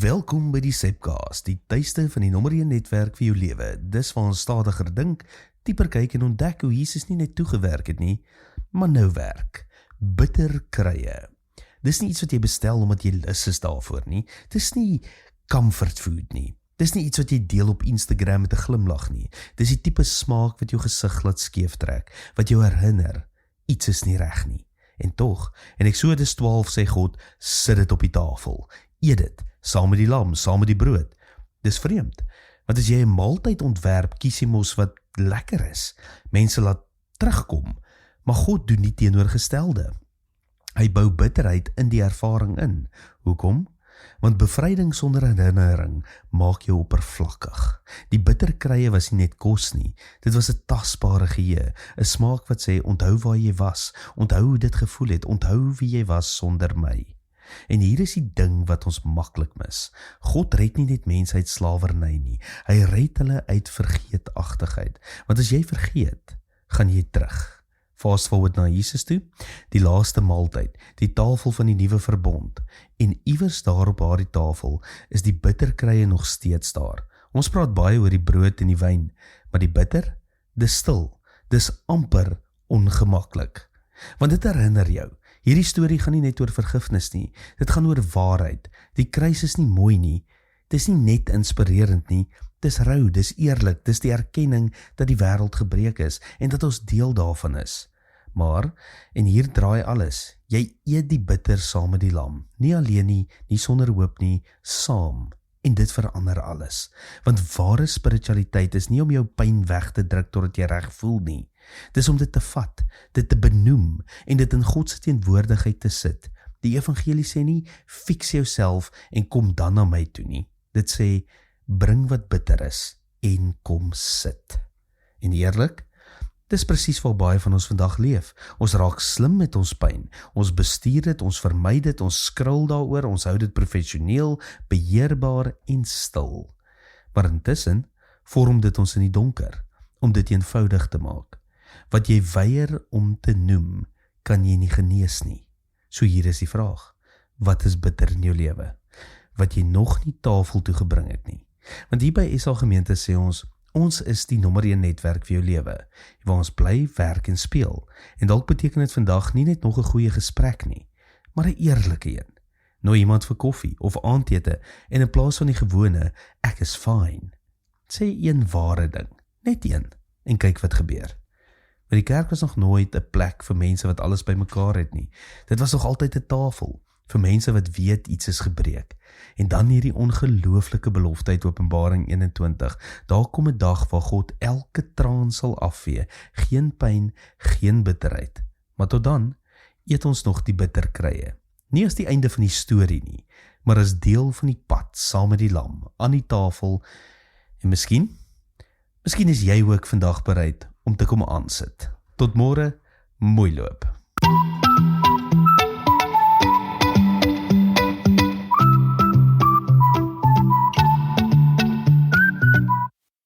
Welkom by die Sepcast, die tuiste van die nommer 1 netwerk vir jou lewe. Dis waar ons stadiger dink, dieper kyk en ontdek hoe Jesus nie net toegewerk het nie, maar nou werk. Bitter krye. Dis nie iets wat jy bestel omdat jy lus is daarvoor nie. Dis nie comfort food nie. Dis nie iets wat jy deel op Instagram met 'n glimlag nie. Dis die tipe smaak wat jou gesig laat skeef trek, wat jou herinner, iets is nie reg nie. En tog, in Eksodus 12 sê God, sit dit op die tafel. Eet dit, saam met die lam, saam met die brood. Dis vreemd, want as jy 'n maaltyd ontwerp, kies jy mos wat lekker is. Mense laat terugkom, maar God doen nie teenoorgestelde. Hy bou bitterheid in die ervaring in. Hoekom? Want bevryding sonder herinnering maak jou oppervlakkig. Die bitter krye was nie net kos nie, dit was 'n tasbare geheue, 'n smaak wat sê, onthou waar jy was, onthou hoe dit gevoel het, onthou wie jy was sonder my. En hier is die ding wat ons maklik mis. God red nie net mense uit slawerny nie, hy red hulle uit vergeetachtigheid. Want as jy vergeet, gaan jy terug. Fast forward na Jesus toe, die laaste maaltyd, die tafel van die nuwe verbond. En iewers daar op daardie tafel is die bitterkrye nog steeds daar. Ons praat baie oor die brood en die wyn, maar die bitter, dis stil, dis amper ongemaklik. Want dit herinner jou, hierdie storie gaan nie net oor vergifnis nie, dit gaan oor waarheid. Die kruis is nie mooi nie, dis nie net inspirerend nie, dis rou, dis eerlik, dis die erkenning dat die wêreld gebreek is en dat ons deel daarvan is. Maar, en hier draai alles, jy eet die bitter saam met die lam, nie alleen nie, nie sonder hoop nie, saam. En dit verander alles. Want ware spiritualiteit is nie om jou pyn weg te druk totdat jy reg voel nie. Dis om dit te vat, dit te benoem en dit in God se teenwoordigheid te sit. Die evangelie sê nie, fix jouself en kom dan na my toe nie. Dit sê, bring wat bitter is en kom sit. En eerlik, dis presies waar baie van ons vandag leef. Ons raak slim met ons pyn. Ons bestuur dit, ons vermy dit, ons skrul daaroor, ons hou dit professioneel, beheerbaar en stil. Maar intussen vorm dit ons in die donker, om dit eenvoudig te maak. Wat jy weier om te noem, kan jy nie genees nie. So hier is die vraag, wat is bitter in jou lewe? Wat jy nog nie tafel toe gebring het nie. Want hier by SA Gemeente sê ons is die nommer 1 netwerk vir jou lewe, waar ons bly, werk en speel. En dalk beteken dit vandag nie net nog 'n goeie gesprek nie, maar 'n eerlike een. Nooi iemand vir koffie of aandete en in plaas van die gewone, ek is fine, sê een ware ding, net een, en kyk wat gebeur. Maar die kerk was nog nooit 'n plek vir mense wat alles bymekaar het nie. Dit was nog altyd 'n tafel vir mense wat weet iets is gebreek. En dan hierdie ongelooflike belofte uit Openbaring 21. Daar kom 'n dag waar God elke traan sal afvee. Geen pyn, geen bitterheid. Maar tot dan eet ons nog die bitterkrye. Nie as die einde van die storie nie, maar as deel van die pad saam met die lam aan die tafel. En miskien is jy ook vandag bereid om te kom aansit. Tot môre, mooi loop.